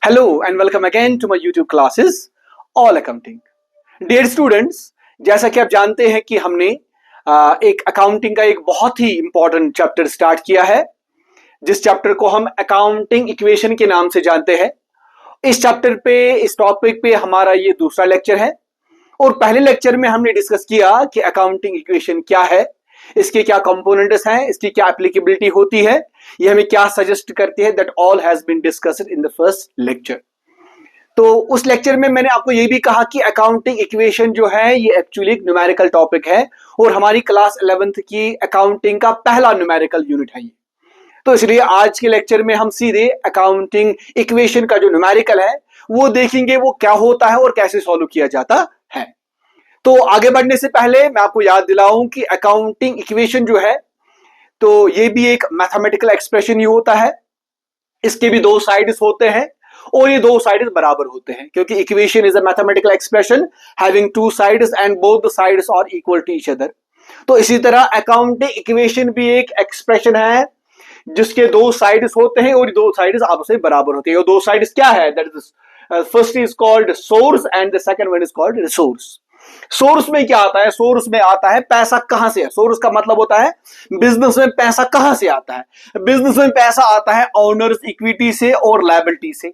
Hello and welcome again to my YouTube classes All Accounting. Dear students, जैसा कि आप जानते हैं कि हमने एक अकाउंटिंग का एक बहुत ही इंपॉर्टेंट चैप्टर स्टार्ट किया है, जिस चैप्टर को हम अकाउंटिंग इक्वेशन के नाम से जानते हैं। इस चैप्टर पे, इस टॉपिक पे हमारा ये दूसरा लेक्चर है और पहले लेक्चर में हमने डिस्कस किया कि अकाउंटिंग इक्वेशन क्या है, इसके क्या कंपोनेंट्स हैं, इसकी क्या एप्लीकेबिलिटी होती है, ये हमें क्या सजेस्ट करती है। That all has been discussed in the first lecture. तो उस लेक्चर में मैंने आपको ये भी कहा कि अकाउंटिंग इक्वेशन जो है ये एक्चुअली एक न्यूमेरिकल टॉपिक है और हमारी क्लास 11th की अकाउंटिंग का पहला न्यूमेरिकल यूनिट है ये। तो इसलिए आज के लेक्चर में हम सीधे अकाउंटिंग इक्वेशन का जो न्यूमेरिकल है वो देखेंगे, वो क्या होता है और कैसे सॉल्व किया जाता है। तो आगे बढ़ने से पहले मैं आपको याद दिलाऊं कि अकाउंटिंग इक्वेशन जो है तो ये भी एक मैथमेटिकल एक्सप्रेशन ही होता है। इसके भी दो साइड्स होते हैं और ये दो साइड्स बराबर होते हैं, क्योंकि equation is a mathematical expression having two sides and both the sides are equal to each other. तो इसी तरह अकाउंटिंग इक्वेशन भी एक एक्सप्रेशन है जिसके दो साइड्स होते हैं और दो साइड्स आपस में बराबर होते हैं। और दो साइड्स क्या है? That is first is called source and the second one is called resource. Source में क्या आता है? सोर्स में आता है पैसा कहां से है। सोर्स का मतलब होता है बिजनेस में पैसा कहां से आता है। बिजनेस में पैसा आता है ओनर्स इक्विटी से और लायबिलिटी से।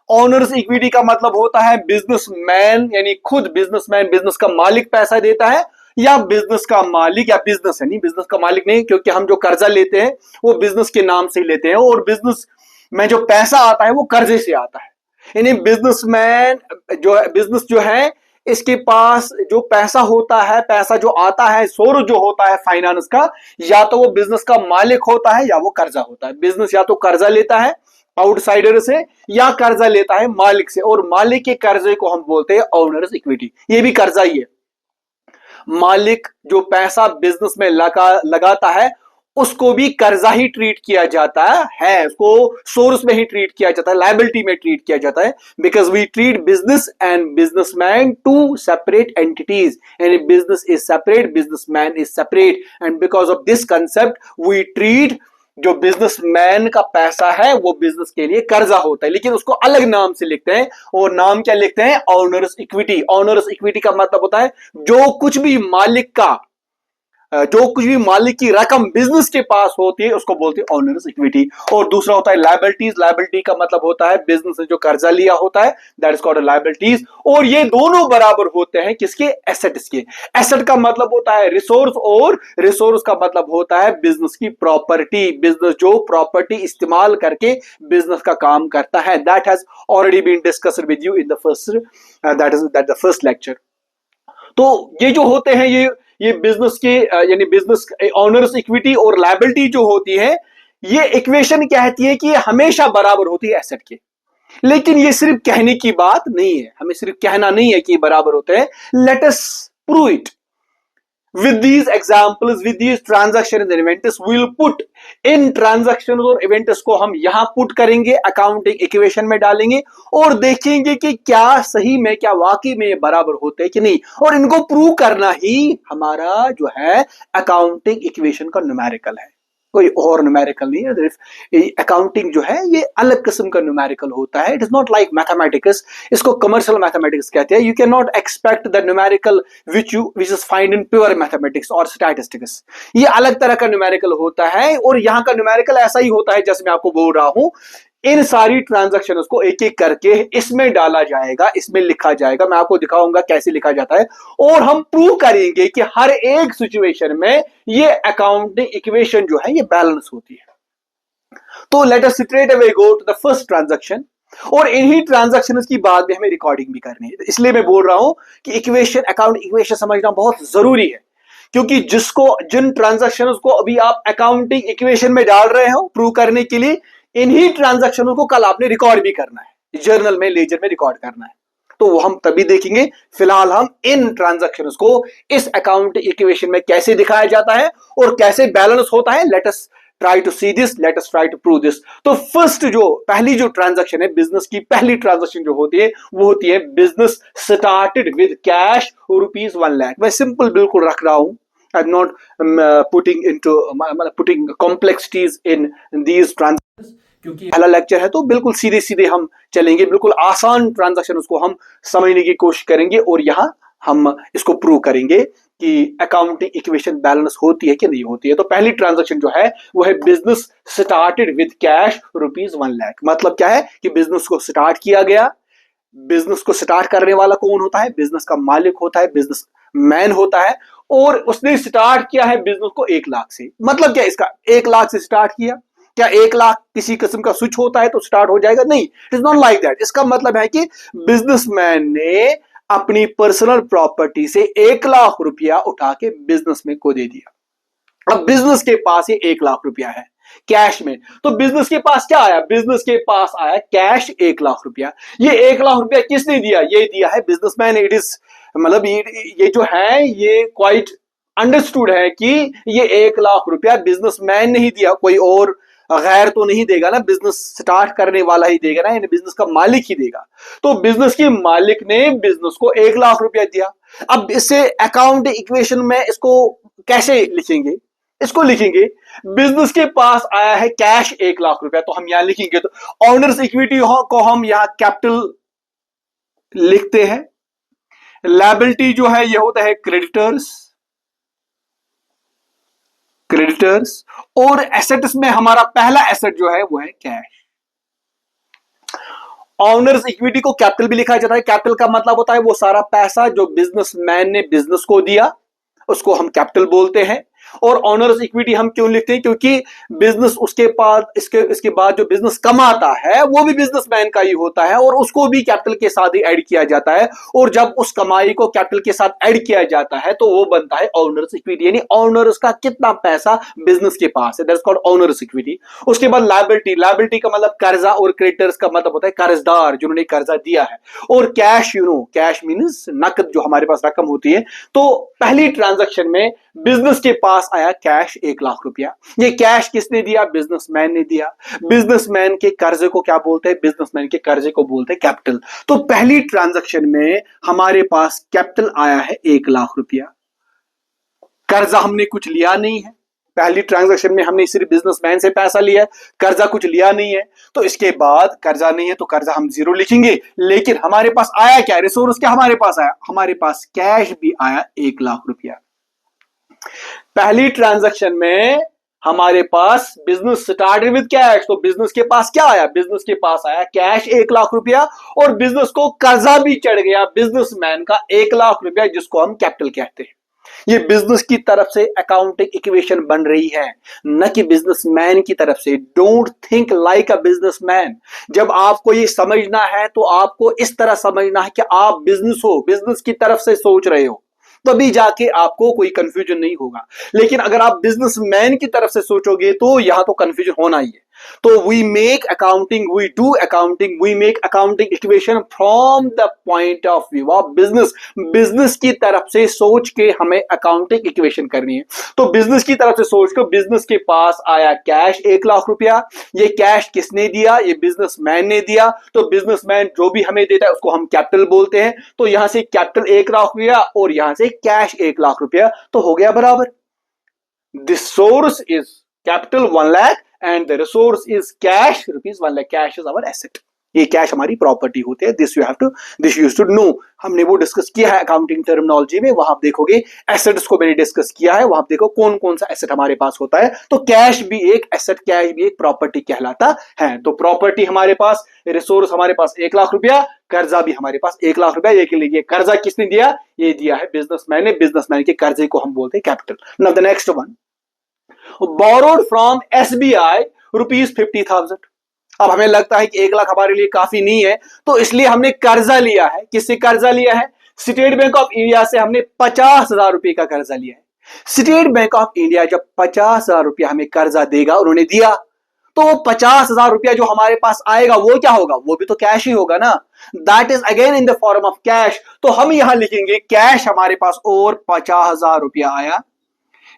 ओनर्स इक्विटी का मतलब होता है बिजनेसमैन, यानी खुद बिजनेसमैन, बिजनेस का मालिक पैसा देता है, या बिजनेस का मालिक, या बिजनेस है नहीं, बिजनेस का मालिक नहीं, क्योंकि हम जो कर्जा लेते हैं वो बिजनेस के नाम से ही लेते हैं और बिजनेस में जो पैसा आता है वो कर्जे से आता है। यानी बिजनेसमैन जो है, बिजनेस जो है, इसके पास जो पैसा होता है, पैसा जो आता है, सोर्स जो होता है फाइनेंस का, या तो वो बिजनेस का मालिक होता है या वो कर्जा होता है। बिजनेस या तो कर्जा लेता है आउटसाइडर से या कर्जा लेता है मालिक से, और मालिक के कर्जे को हम बोलते हैं ओनर्स इक्विटी। ये भी कर्जा ही है। मालिक जो पैसा बिजनेस में लगाता है उसको भी कर्जा ही ट्रीट किया जाता है, उसको सोर्स में ही ट्रीट किया जाता है, लायबिलिटी में ट्रीट किया जाता है, because we treat business and businessman two separate entities, यानी business is separate, businessman is separate, and because of this concept we treat जो बिजनेसमैन का पैसा है वो बिजनेस के लिए कर्जा होता है, लेकिन उसको अलग नाम से लिखते हैं। और नाम क्या लिखते हैं? Owners equity. ओनर्स इक्विटी का मतलब होता है जो कुछ भी मालिक की रकम बिजनेस के पास होती है उसको बोलते हैं ओनर्स इक्विटी। और दूसरा होता है लायबिलिटीज। लायबिलिटी का मतलब होता है बिजनेस ने जो कर्जा लिया होता है, दैट इज कॉल्ड लायबिलिटीज। और ये दोनों बराबर होते हैं किसके? एसेट्स के। एसेट का मतलब होता है रिसोर्स और रिसोर्स का मतलब होता है बिजनेस की प्रॉपर्टी। बिजनेस जो प्रॉपर्टी इस्तेमाल करके बिजनेस का काम करता है। That has already been discussed with you in the first lecture. तो ये जो होते हैं ये बिजनेस के यानी बिजनेस ओनर्स इक्विटी और लायबिलिटी जो होती है, ये इक्वेशन कहती है कि ये हमेशा बराबर होती है एसेट के। लेकिन ये सिर्फ कहने की बात नहीं है, हमें सिर्फ कहना नहीं है कि ये बराबर होते हैं। Let us prove it with these examples, with these transactions and events. we'll put in transactions और events को हम यहां पुट करेंगे, अकाउंटिंग इक्वेशन में डालेंगे और देखेंगे कि क्या सही में, क्या वाकई में ये बराबर होते हैं कि नहीं। और इनको प्रूव करना ही हमारा जो है अकाउंटिंग इक्वेशन का न्यूमेरिकल है, कोई और न्यूमेरिकल नहीं है। अकाउंटिंग जो है ये अलग किस्म का न्यूमेरिकल होता है। It is not like mathematics. इसको कमर्शियल मैथमेटिक्स कहते हैं। You can not expect the numerical which is find in pure mathematics और स्टैटिस्टिक्स। ये अलग तरह का न्यूमेरिकल होता है और यहाँ का न्यूमेरिकल ऐसा ही होता है जैसे मैं आपको बोल रहा हूं। इन सारी ट्रांजैक्शंस को एक एक करके इसमें डाला जाएगा, इसमें लिखा जाएगा। मैं आपको दिखाऊंगा कैसे लिखा जाता है और हम प्रूव करेंगे कि हर एक सिचुएशन में ये अकाउंटिंग इक्वेशन जो है ये बैलेंस होती है। तो let us straight away go to the first transaction. और इन्हीं ट्रांजैक्शंस की बाद में हमें रिकॉर्डिंग भी करनी है, इसलिए मैं बोल रहा हूं कि इक्वेशन, अकाउंट इक्वेशन समझना बहुत जरूरी है, क्योंकि जिन ट्रांजैक्शंस को अभी आप अकाउंटिंग इक्वेशन में डाल रहे हो प्रूव करने के लिए, इन्हीं ट्रांजैक्शनों को कल आपने रिकॉर्ड भी करना है, जर्नल में, लेजर में रिकॉर्ड करना है। तो वो हम तभी देखेंगे। फिलहाल हम इन ट्रांजैक्शंस को इस अकाउंट इक्वेशन में कैसे दिखाया जाता है और कैसे बैलेंस होता है, let us try to see this, let us try to prove this. तो पहली जो ट्रांजैक्शन है, बिजनेस की पहली ट्रांजैक्शन जो होती है वो होती है business started with cash ₹1 lakh. मैं सिंपल बिल्कुल रख रहा हूं। I'm not putting complexities in these transactions, क्योंकि पहला लेक्चर है तो बिल्कुल सीधे सीधे हम चलेंगे, बिल्कुल आसान ट्रांजैक्शन उसको हम समझने की कोशिश करेंगे और यहां हम इसको प्रूव करेंगे कि अकाउंटिंग इक्वेशन बैलेंस होती है कि नहीं होती है। तो पहली ट्रांजैक्शन जो है वो है बिजनेस स्टार्टेड विद कैश ₹1,00,000। मतलब क्या है कि बिजनेस को स्टार्ट किया गया। बिजनेस को स्टार्ट करने वाला कौन होता है? बिजनेस का मालिक होता है, बिजनेस मैन होता है, और उसने स्टार्ट किया है बिजनेस को 1,00,000 से। मतलब क्या इसका? 1,00,000 से स्टार्ट किया। क्या 1,00,000 किसी किस्म का स्विच होता है तो स्टार्ट हो जाएगा? नहीं, it is not like that. इसका मतलब है कि बिजनेसमैन ने अपनी पर्सनल प्रॉपर्टी से 1,00,000 रुपया उठा के बिजनेसमैन को दे दिया। अब बिजनेस के पास ये 1,00,000 रुपया है कैश में। तो बिजनेस के पास क्या आया? बिजनेस के पास आया कैश 1,00,000 रुपया। ये 1,00,000 रुपया किसने दिया? ये दिया है बिजनेसमैन। इट इज मतलब ये जो है ये क्वाइट अंडरस्टूड है कि ये 1,00,000 रुपया बिजनेसमैन ने ही दिया, कोई और गैर तो नहीं देगा ना। बिजनेस स्टार्ट करने वाला ही देगा ना, यानी बिजनेस का मालिक ही देगा। तो बिजनेस के मालिक ने बिजनेस को 1,00,000 रुपया दिया। अब इससे अकाउंट इक्वेशन में इसको कैसे लिखेंगे? इसको लिखेंगे बिजनेस के पास आया है कैश 1,00,000 रुपया, तो हम यहां लिखेंगे तो ऑनर्स इक्विटी को हम यहां कैपिटल लिखते हैं। लायबिलिटी जो है ये होता है क्रेडिटर्स, और एसेट्स में हमारा पहला एसेट जो है वो है कैश। ऑनर्स इक्विटी को कैपिटल भी लिखा जाता है। कैपिटल का मतलब होता है वो सारा पैसा जो बिजनेसमैन ने बिजनेस को दिया, उसको हम कैपिटल बोलते हैं। और ऑनर्स इक्विटी हम क्यों लिखते हैं? क्योंकि बिजनेस उसके पास इसके बाद जो बिजनेस कमाता है वो भी बिजनेसमैन का ही होता है और उसको भी कैपिटल के साथ ही ऐड किया जाता है। और जब उस कमाई को कैपिटल के साथ ऐड किया जाता है तो वो बनता है ऑनर्स इक्विटी, यानी ऑनर्स का कितना पैसा बिजनेस के पास है, दैट्स कॉल्ड ऑनर्स इक्विटी। उसके बाद लायबिलिटी का मतलब कर्जा, और क्रेडिटर्स का मतलब होता है कर्जदार जिन्होंने कर्जा दिया है। और कैश, कैश मीन्स नकद, जो हमारे पास रकम होती है। तो पहली ट्रांजैक्शन में बिजनेस के पास आया कैश 1,00,000 रुपया। ये कैश किसने दिया? बिजनेसमैन ने दिया। बिजनेसमैन के कर्जे को क्या बोलते हैं? बिजनेसमैन के कर्जे को बोलते हैं कैपिटल। तो पहली ट्रांजैक्शन में हमारे पास कैपिटल आया है 1,00,000 रुपया। कर्जा हमने कुछ लिया नहीं है। पहली ट्रांजैक्शन में हमने सिर्फ बिजनेसमैन से पैसा लिया है, कर्जा कुछ लिया नहीं है। तो इसके बाद कर्जा नहीं है तो कर्जा हम 0 लिखेंगे। लेकिन हमारे पास आया क्या? रिसोर्स क्या हमारे पास आया? हमारे पास कैश भी आया 1,00,000 रुपया। पहली ट्रांजैक्शन में हमारे पास बिजनेस स्टार्टेड विद कैश, तो बिजनेस के पास क्या आया? बिजनेस के पास आया कैश 1,00,000 रुपया, और बिजनेस को कर्जा भी चढ़ गया बिजनेसमैन का 1,00,000 रुपया, जिसको हम कैपिटल कहते हैं। ये बिजनेस की तरफ से अकाउंटिंग इक्वेशन बन रही है, न कि बिजनेसमैन की तरफ से। Don't think like a businessman. जब आपको ये समझना है तो आपको इस तरह समझना है कि आप बिजनेस हो, बिजनेस की तरफ से सोच रहे हो, तभी जाके आपको कोई कंफ्यूजन नहीं होगा। लेकिन अगर आप बिजनेसमैन की तरफ से सोचोगे तो यहां तो कंफ्यूजन होना ही है। तो we make accounting, we do accounting, we make accounting equation from the point of view of business. Business की तरफ से सोच के हमें अकाउंटिंग इक्वेशन करनी है। तो बिजनेस की तरफ से सोच के बिजनेस के पास आया कैश 1,00,000 रुपया। ये कैश किसने दिया? ये बिजनेसमैन ने दिया। तो बिजनेसमैन जो भी हमें देता है उसको हम कैपिटल बोलते हैं। तो यहां से कैपिटल 1,00,000 रुपया और यहां से कैश 1,00,000 रुपया, तो हो गया बराबर। This source is capital 1,00,000 and the resource is cash ₹1,00,000. Cash is our asset. ये कैश हमारी प्रॉपर्टी होती है। This you too know. हमने वो डिस्कस किया है अकाउंटिंग टर्मिनोलॉजी में, वहां आप देखोगे एसेट्स को मैंने डिस्कस किया है। वहां आप देखो कौन कौन सा एसेट हमारे पास होता है। तो कैश भी एक एसेट, कैश भी एक प्रॉपर्टी कहलाता है। तो प्रॉपर्टी हमारे पास, रिसोर्स हमारे पास 1,00,000 रुपया, कर्जा भी हमारे पास 1,00,000 रुपया। ये के लिए कर्जा किसने दिया? ये दिया है बिजनेसमैन ने। बिजनेसमैन के कर्जे को हम बोलते हैं capital. Now the next one, borrowed from SBI ₹50,000। अब हमें लगता है कि 1,00,000 हमारे लिए काफी नहीं है, तो इसलिए हमने कर्जा लिया है। किससे कर्जा लिया है? स्टेट बैंक ऑफ इंडिया से हमने 50,000 रुपए का कर्जा लिया है। स्टेट बैंक ऑफ इंडिया जब 50,000 रुपया हमें कर्जा देगा, उन्होंने दिया, तो वो 50,000 रुपया जो हमारे पास आएगा वो क्या होगा? वो भी तो कैश ही होगा ना। That is again in the form of cash. तो हम यहां लिखेंगे कैश हमारे पास और 50,000 रुपया आया।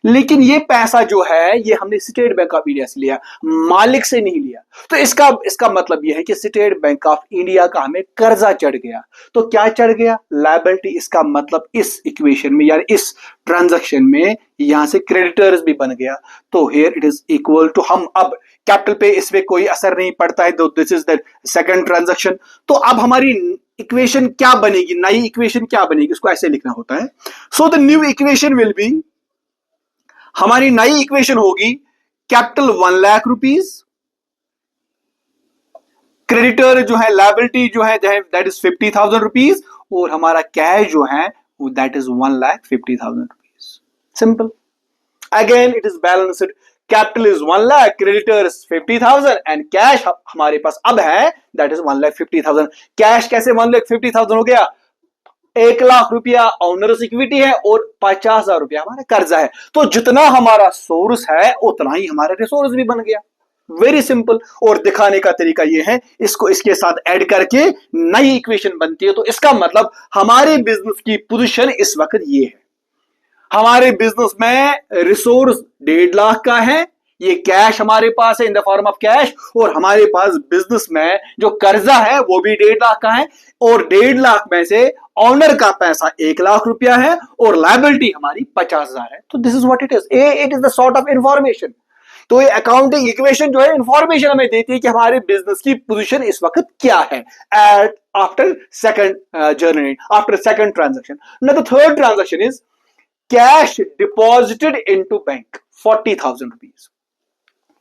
लेकिन ये पैसा जो है ये हमने स्टेट बैंक ऑफ इंडिया से लिया, मालिक से नहीं लिया। तो इसका मतलब ये है कि स्टेट बैंक ऑफ इंडिया का हमें कर्जा चढ़ गया। तो क्या चढ़ गया? लायबिलिटी। इसका मतलब इस इक्वेशन में यानी इस ट्रांजैक्शन में यहां से क्रेडिटर्स भी बन गया। तो here it is equal to, हम अब कैपिटल पे इसमें कोई असर नहीं पड़ता है। This is the second transaction. तो अब हमारी इक्वेशन क्या बनेगी? नई इक्वेशन क्या बनेगी? इसको ऐसे लिखना होता है। So the new equation will be, हमारी नई इक्वेशन होगी कैपिटल 1 लाख रुपीज, क्रेडिटर जो है लायबिलिटी जो है दैट इज 50,000 रुपीज, और हमारा कैश जो है वो that is 1,50,000 rupees. Simple. Again it is balanced. Capital is 1 lakh, creditors 50,000 and cash हमारे पास अब है दैट इज 1,50,000। कैश कैसे 1,50,000 हो गया? 1 लाख रुपया ऑनर्स इक्विटी है और 50,000 रुपया हमारा कर्जा है। तो जितना हमारा सोर्स है उतना ही हमारा रिसोर्स भी बन गया। Very simple. और दिखाने का तरीका ये है, इसको इसके साथ ऐड करके नई इक्वेशन बनती है। तो इसका मतलब हमारे बिजनेस की पोजीशन इस वक्त ये है, हमारे बिजनेस में रिसोर्स 1.5 लाख का है, ये कैश हमारे पास है in the form of cash, और हमारे पास बिजनेस में जो कर्जा है वो भी 1.5 लाख का है, और 1.5 लाख में से ऑनर का पैसा 1 लाख रुपया है और लायबिलिटी हमारी 50,000 है। तो this is what it is. It is the sort of information. तो ये अकाउंटिंग इक्वेशन जो है इंफॉर्मेशन हमें देती है कि हमारे बिजनेस की पोजीशन इस वक्त क्या है at after second journey, after second transaction. Now the third transaction is cash deposited into bank 40,000 rupees.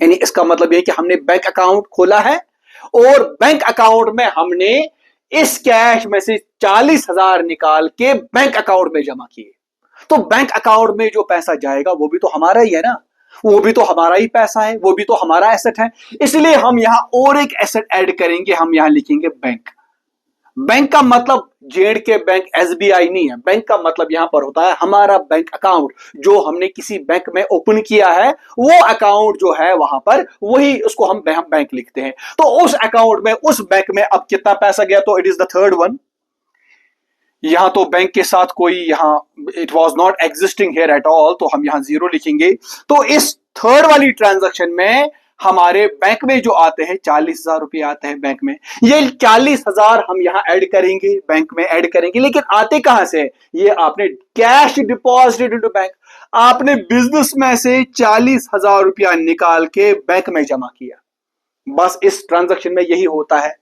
यानी इसका मतलब यह कि हमने बैंक अकाउंट खोला है और बैंक अकाउंट में हमने इस कैश में से 40,000 निकाल के बैंक अकाउंट में जमा किए। तो बैंक अकाउंट में जो पैसा जाएगा वो भी तो हमारा ही है ना, वो भी तो हमारा ही पैसा है, वो भी तो हमारा एसेट है। इसलिए हम यहां और एक एसेट ऐड करेंगे, हम यहां लिखेंगे बैंक। बैंक का मतलब जेड के बैंक एसबीआई नहीं है। बैंक का मतलब यहां पर होता है हमारा बैंक अकाउंट, जो हमने किसी बैंक में ओपन किया है वो अकाउंट जो है वहां पर, वही उसको हम बैंक लिखते हैं। तो उस अकाउंट में, उस बैंक में अब कितना पैसा गया? तो it is the third one. यहां तो बैंक के साथ कोई यहां it was not existing here at all, तो हम यहां 0 लिखेंगे। तो इस थर्ड वाली ट्रांजैक्शन में हमारे बैंक में जो आते हैं 40,000 रुपए आते हैं बैंक में। ये 40,000 हम यहां ऐड करेंगे, बैंक में ऐड करेंगे। लेकिन आते कहां से? ये आपने कैश डिपॉजिटेड इनटू बैंक, आपने बिजनेस में से 40,000 रुपया निकाल के बैंक में जमा किया। बस इस ट्रांजैक्शन में यही होता है।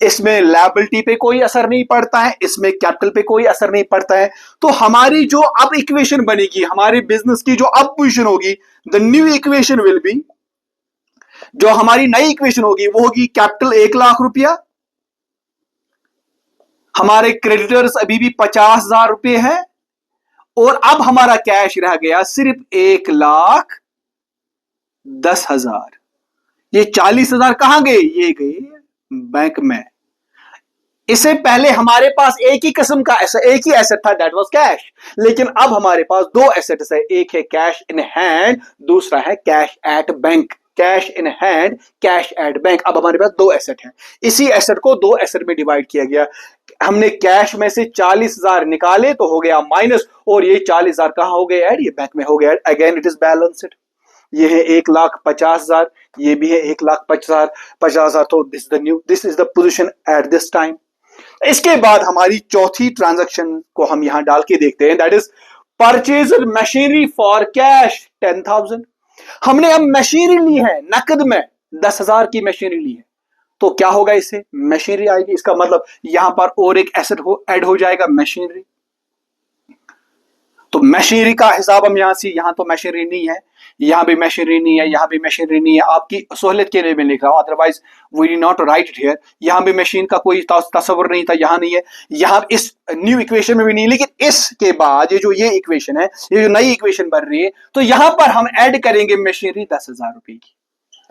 इसमें लायबिलिटी पे कोई असर नहीं पड़ता है, इसमें कैपिटल पे कोई असर नहीं पड़ता है। तो हमारी जो अब इक्वेशन बनेगी, हमारे बिजनेस की जो अब पोजीशन होगी, the new equation will be, जो हमारी नई इक्वेशन होगी वो होगी कैपिटल 1 लाख रुपया, हमारे क्रेडिटर्स अभी भी 50,000 रुपए है, और अब हमारा कैश रह गया सिर्फ 1,10,000। ये 40,000 कहां गए? ये गए बैंक में। इससे पहले हमारे पास एक ही किस्म का एक ही एसेट था, दैट वाज कैश। लेकिन अब हमारे पास 2 एसेट्स है, एक है कैश इन हैंड, दूसरा है cash at bank. Cash in hand, cash at bank. अब हमारे पास 2 एसेट हैं, इसी एसेट को 2 एसेट में डिवाइड किया गया। हमने कैश में से 40,000 निकाले तो हो गया माइनस, और ये 40,000 कहां हो गए ऐड? ये बैंक में हो गया। Again it is balanced. ये है 1,50,000, ये भी है 1,50,000। तो this is the position at this time. इसके बाद हमारी चौथी ट्रांजैक्शन को हम यहां डाल के देखते हैं, that is purchase machinery for cash 10,000। हमने अब मशीनरी ली है नकद में, 10,000 की मशीनरी ली है। तो क्या होगा? इससे मशीनरी आएगी। इसका मतलब यहां पर और एक एसेट ऐड हो जाएगा, मशीनरी। तो मशीनरी का हिसाब हम यहां से, यहां तो मशीनरी नहीं है, यहां भी मशीनरी नहीं है, यहां भी मशीनरी नहीं है। आपकी सहूलियत के लिए मैं लिख रहा हूं, otherwise we did not write it here. यहां भी मशीन का कोई तस्वर नहीं था, यहां नहीं है, यहां इस न्यू इक्वेशन में भी नहीं। लेकिन इसके बाद ये जो ये इक्वेशन है, ये जो नई इक्वेशन बन रही है, तो यहां पर हम ऐड करेंगे मशीनरी 10,000 रुपए की,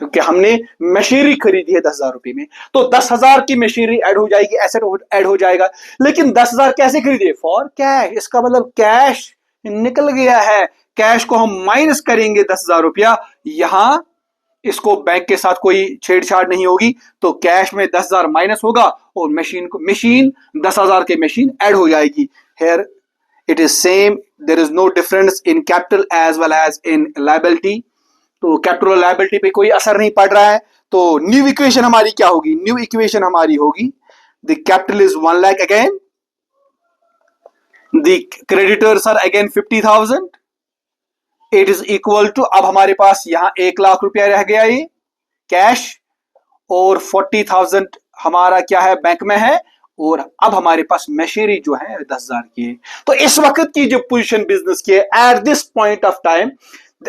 क्योंकि हमने मशीनरी खरीदी है 10,000 रुपए में। तो 10,000 की मशीनरी ऐड हो जाएगी, एसेट ऐड हो जाएगा। लेकिन 10,000 कैसे खरीदे? For cash. इसका मतलब कैश निकल गया है, कैश को हम माइनस करेंगे 10,000 रुपया। यहां इसको बैंक के साथ कोई छेड़छाड़ नहीं होगी, तो कैश में 10,000 माइनस होगा और मशीन 10,000 के मशीन ऐड हो जाएगी। Here it is same, there is no difference in capital as well as in liability. तो कैपिटल और लायबिलिटी पे कोई असर नहीं पड़ रहा है। तो न्यू इक्वेशन हमारी क्या होगी? न्यू इक्वेशन हमारी होगी the capital is 1 lakh again, the creditors are again 50,000, it is equal to, अब हमारे पास यहां 1 लाख रुपया रह गया ये कैश, और 40,000 हमारा क्या है? बैंक में है, और अब हमारे पास मशीनरी जो है 10,000 की है। तो इस वक्त की जो पोजीशन बिजनेस की है eight this point of time,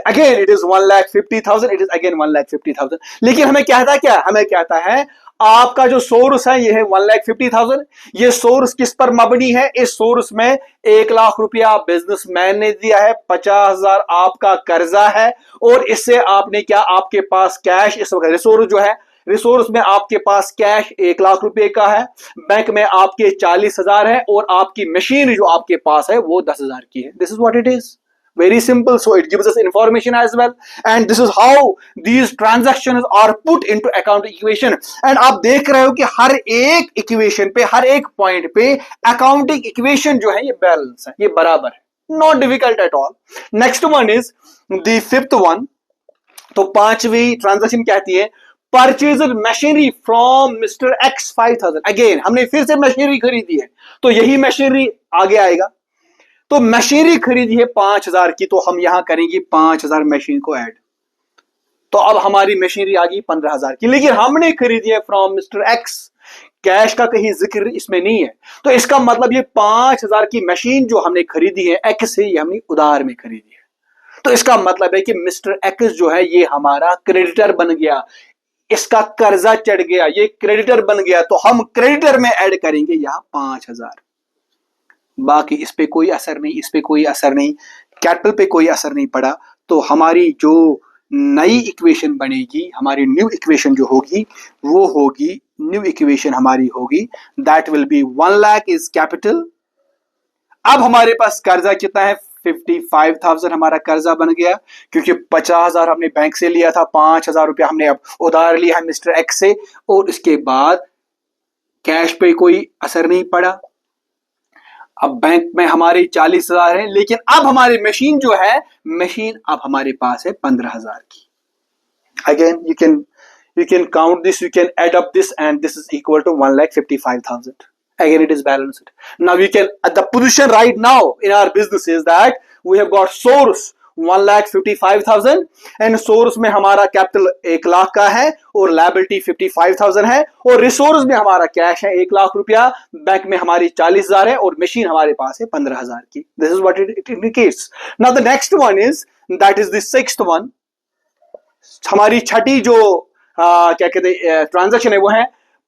again it is 1,50,000, it is again 1,50,000। लेकिन हमें कहता क्या? हमें कहता है आपका जो सोर्स है ये है 1,50,000। ये सोर्स किस पर मबनी है? इस सोर्स में 1 लाख रुपया बिजनेसमैन ने दिया है, 50,000 आपका कर्जा है, और इससे आपने क्या, आपके पास कैश इस वक्त रिसोर्स जो है, रिसोर्स में आपके पास कैश 1 लाख रुपए का है, बैंक में आपके 40,000 है, और आपकी मशीन जो आपके पास है वो 10,000 की है। This is what it is, very simple. So it gives us information as well, and this is how these transactions are put into account equation. And आप देख रहे हो कि हर एक इक्वेशन पे, हर एक पॉइंट पे अकाउंटिंग इक्वेशन जो है ये बैलेंस है, ये बराबर है, not difficult at all. Next one is the fifth one. तो पांचवी ट्रांजेक्शन कहती है purchase machinery from mister x 5,000। Again हमने फिर से मशीनरी खरीदी है, तो यही मशीनरी आगे आएगा। तो मशीनरी खरीदी है 5,000 की, तो हम यहां करेंगे 5,000 मशीन को ऐड, तो अब हमारी मशीनरी आ गई 15,000 की। लेकिन हमने खरीदी है फ्रॉम मिस्टर एक्स, कैश का कहीं जिक्र इसमें नहीं है, तो इसका मतलब ये 5,000 की मशीन जो हमने खरीदी है एक्स से, ये हमने उधार में खरीदी है। तो इसका मतलब है कि मिस्टर एक्स जो है ये हमारा क्रेडिटर बन गया, इसका कर्जा चढ़ गया, ये क्रेडिटर बन गया, तो हम क्रेडिटर में ऐड करेंगे यहां 5,000। बाकी इस पे कोई असर नहीं, इस पे कोई असर नहीं, कैपिटल पे कोई असर नहीं पड़ा। तो हमारी जो नई इक्वेशन बनेगी, हमारी न्यू इक्वेशन जो होगी वो होगी, न्यू इक्वेशन हमारी होगी that will be 1 lakh is capital. अब हमारे पास कर्जा कितना है? 55,000 हमारा कर्जा बन गया, क्योंकि 50,000 हमने बैंक से लिया था, 5,000 रुपया हमने अब उधार लिया है मिस्टर एक्स से, और इसके बाद कैश पे कोई असर नहीं पड़ा। अब बैंक में हमारे 40,000 है, लेकिन अब हमारी मशीन जो है, मशीन अब हमारे पास है 15,000 की। Again you can count this, you can add up this, and this is equal to 1,55,000. Again it is balanced. Now we can, at the position right now in our business is that we have got source 1,55,000 and source में हमारा capital 1 lakh का है और liability 55,000 है, और resource में हमारा cash है 1 लाख रुपया, बैंक में हमारी 40,000 है, और मशीन हमारे पास है 15,000 की। This is what it indicates. Now the next one is that is the sixth one. हमारी छठी जो क्या कहते हैं ट्रांजैक्शन है वो है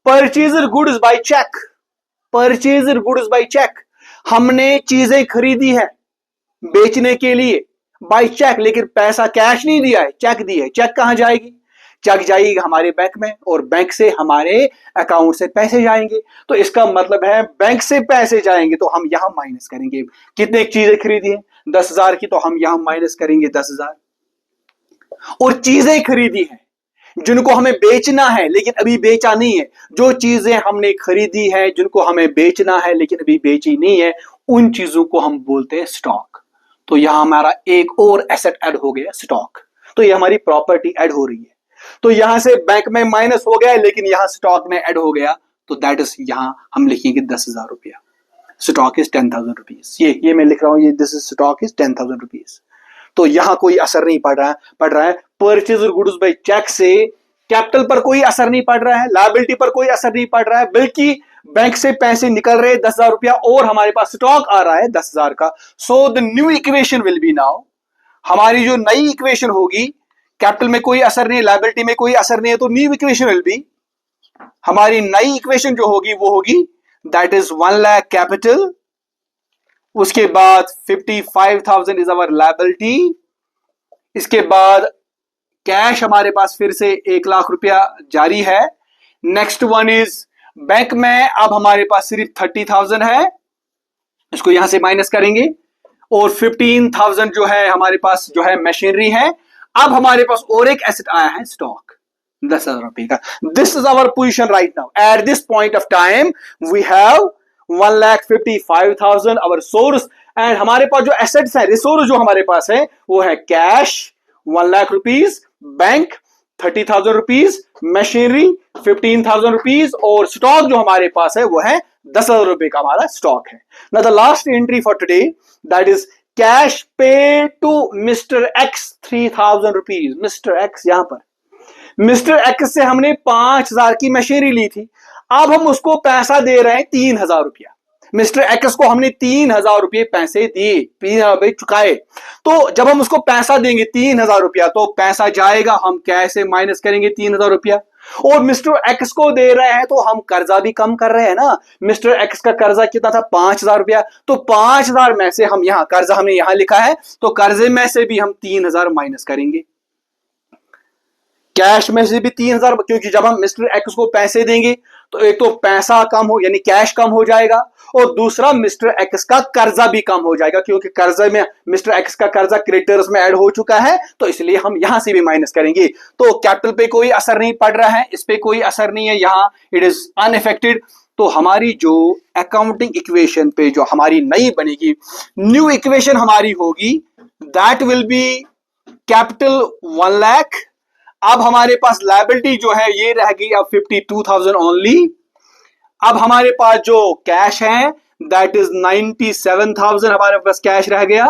purchased goods by cheque. Purchased goods by cheque, हमने चीजें खरीदी है बेचने के लिए बाय चेक, लेकिन पैसा कैश नहीं दिया है, चेक दिया है। चेक कहां जाएगी? चेक जाएगी हमारे बैंक में, और बैंक से हमारे अकाउंट से पैसे जाएंगे। तो इसका मतलब है बैंक से पैसे जाएंगे तो हम यहां माइनस करेंगे। कितने चीजें खरीदी है? 10,000 की, तो हम यहां माइनस करेंगे 10,000। और चीजें खरीदी है जिनको हमें बेचना है लेकिन अभी बेचा नहीं है, जो चीजें हमने खरीदी है जिनको हमें बेचना है लेकिन अभी बेची नहीं है, उन चीजों को हम बोलते हैं स्टॉक। तो यहां हमारा एक और एसेट ऐड हो गया, स्टॉक। तो ये हमारी प्रॉपर्टी ऐड हो रही है। तो यहां से बैंक में माइनस हो गया लेकिन यहां स्टॉक में ऐड हो गया, तो दैट इज, यहां हम लिखेंगे 10,000 रुपया। Stock is 10,000 rupees. ये मैं लिख रहा हूं, ये this is stock is 10,000 rupees. तो यहां कोई असर नहीं पड़ रहा है। परचेज गुड्स बाय चेक से कैपिटल पर कोई असर नहीं पड़ रहा है, लायबिलिटी पर कोई असर नहीं पड़ रहा है, बल्कि बैंक से पैसे निकल रहे 10,000 रुपया और हमारे पास स्टॉक आ रहा है 10,000 का। So the new equation will be now, हमारी जो नई इक्वेशन होगी, कैपिटल में कोई असर नहीं, लायबिलिटी में कोई असर नहीं है, तो न्यू इक्वेशन विल बी, हमारी नई इक्वेशन जो होगी वो होगी दैट इज 1 लाख कैपिटल, उसके बाद 55,000 इज अवर लायबिलिटी, इसके बाद कैश हमारे पास फिर से 1 लाख रुपया जारी है। नेक्स्ट वन इज बैंक में अब हमारे पास सिर्फ 30,000 है, इसको यहां से माइनस करेंगे, और 15,000 जो है हमारे पास जो है मशीनरी है। अब हमारे पास और एक एसेट आया है स्टॉक 10,000 रुपए का। This is our position right now. At this point of time we have 1,55,000 our source, and हमारे पास जो एसेट्स है, रिसोर्स जो हमारे पास है वो है cash 1 lakh rupees, bank 30,000 rupees, machinery 15,000 rupees, और स्टॉक जो हमारे पास है वो है 10,000 रुपए का हमारा स्टॉक है. Now the last entry for today, that is cash pay to mister X 3,000 rupees. Mister X, यहां पर मिस्टर एक्स से हमने 5,000 की मशीनरी ली थी, अब हम उसको पैसा दे रहे हैं 3,000 रुपया. मिस्टर एक्स को हमने 3,000 रुपये पैसे दिए, 3,000 रुपये चुकाए. तो जब हम उसको पैसा देंगे 3,000 रुपया, तो पैसा जाएगा, हम कैसे माइनस करेंगे 3,000 रुपया, और मिस्टर एक्स को दे रहे हैं तो हम कर्जा भी कम कर रहे हैं ना. मिस्टर एक्स का कर्जा कितना था? 5,000 रुपया. तो 5,000 में से हम यहां कर्जा हमने यहां लिखा है, तो कर्जे में से भी हम 3,000 माइनस करेंगे, कैश में से भी 3,000, क्योंकि जब हम मिस्टर एक्स को पैसे देंगे तो एक तो पैसा कम हो यानी कैश कम हो जाएगा, और दूसरा मिस्टर एक्स का कर्जा भी कम हो जाएगा, क्योंकि कर्जे में मिस्टर एक्स का कर्जा क्रेडिटर्स में ऐड हो चुका है, तो इसलिए हम यहां से भी माइनस करेंगे. तो कैपिटल पे कोई असर नहीं पड़ रहा है, इस पे कोई असर नहीं है, यहां इट इज अनइफेक्टेड. तो हमारी जो अकाउंटिंग इक्वेशन पे जो हमारी नई बनेगी, न्यू इक्वेशन हमारी होगी, that will be capital 1 lakh. अब हमारे पास लायबिलिटी जो है ये रह गई अब 52,000 ओनली. अब हमारे पास जो कैश है दैट इज 97,000 हमारे पास कैश रह गया.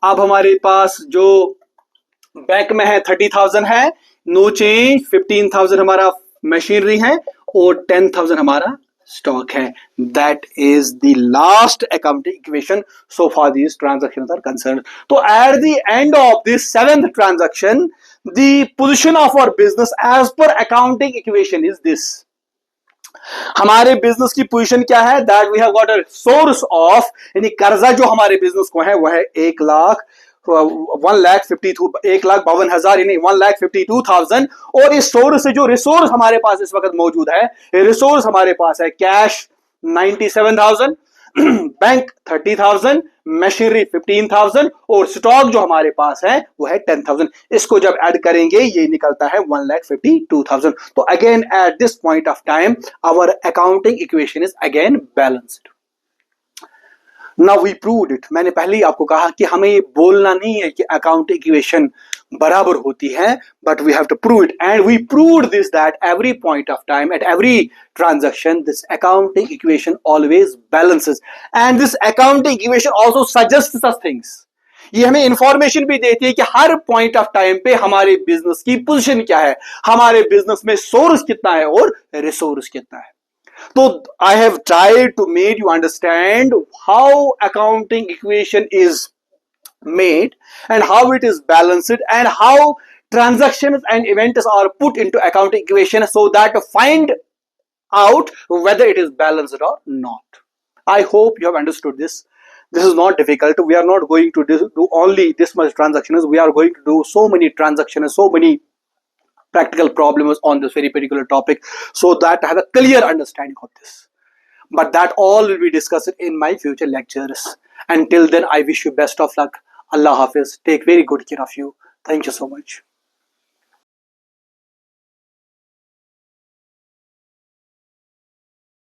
अब हमारे पास जो बैंक में है 30,000 है, नो चेंज. 15,000 हमारा मशीनरी है और 10,000 हमारा स्टॉक है. That is the last accounting equation so far this transactions are concerned. तो at the end of this 7th transaction, the position of our business as per accounting equation is this. हमारे business की position क्या है? That we have got a source of, यानी कर्जा जो हमारे business को है वह है 1,52,000 यानी 1,52,000. और इस सोर्स से जो रिसोर्स हमारे पास इस वक्त मौजूद है, रिसोर्स हमारे पास है कैश 97,000, बैंक 30,000, मशीनरी 15,000, और स्टॉक जो हमारे पास है वो है 10,000. इसको जब ऐड करेंगे ये निकलता है 1,52,000. तो again at this point of time our accounting equation is again balanced. Now we proved it. मैंने पहले ही आपको कहा कि हमें ये बोलना नहीं है कि अकाउंटिंग इक्वेशन बराबर होती है, but we have to prove it, and we proved this that every point of time at every transaction this accounting equation always balances, and this accounting equation also suggests us things. ये हमें information भी देती है कि हर point of time पे हमारे business की position क्या है, हमारे बिजनेस में सोर्स कितना है और रिसोर्स कितना है. तो I have tried to make you understand how accounting equation is made and how it is balanced and how transactions and events are put into accounting equation so that to find out whether it is balanced or not. I hope you have understood this. This is not difficult. We are not going to do only this much transactions. We are going to do so many transactions, so many practical problems on this very particular topic, so that I have a clear understanding of this. But that all will be discussed in my future lectures. Until then, I wish you best of luck. Allah Hafiz. Take very good care of you. Thank you so much.